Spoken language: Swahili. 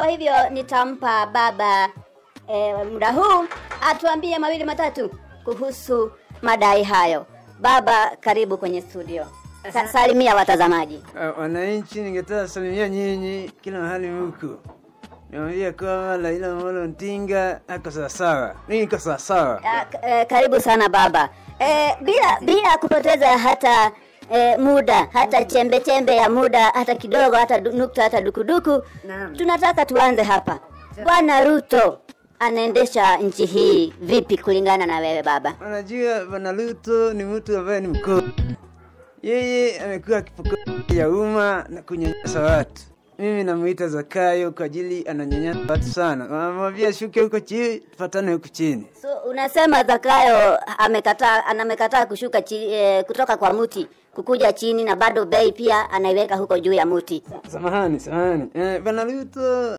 kwa hivyo nitampa baba muda huu atuambie mawili matatu kuhusu madai hayo. Baba, karibu kwenye studio. Salimia watazamaji. Wananchi, ningetaka salimia nyinyi kila mahali mko. Niambia kwa Raila Amolo Odinga ako sawa. Mimi niko sawa. Karibu sana baba. Bila kupoteza hata muda, hata chembe ya muda, hata kidogo, hata nukta, hata dukuduku. Tunataka tuanze hapa. Bwana Ruto anaendesha nchi hii vipi kulingana na wewe baba? Unajua Bwana Ruto ni mtu ambaye ni mkuu. Yeye amekuwa kipokeo ya umma na kunyanyasa watu. Mimi namuita Zakayo kwa ajili ananyanyasa watu sana. Anamwambia shuke huko chini, tufatane huko chini. So unasema Zakayo amekataa kushuka kutoka kwa mti kukuja chini, na bado bei pia anaiweka huko juu ya mti. Samahani. Bwana Ruto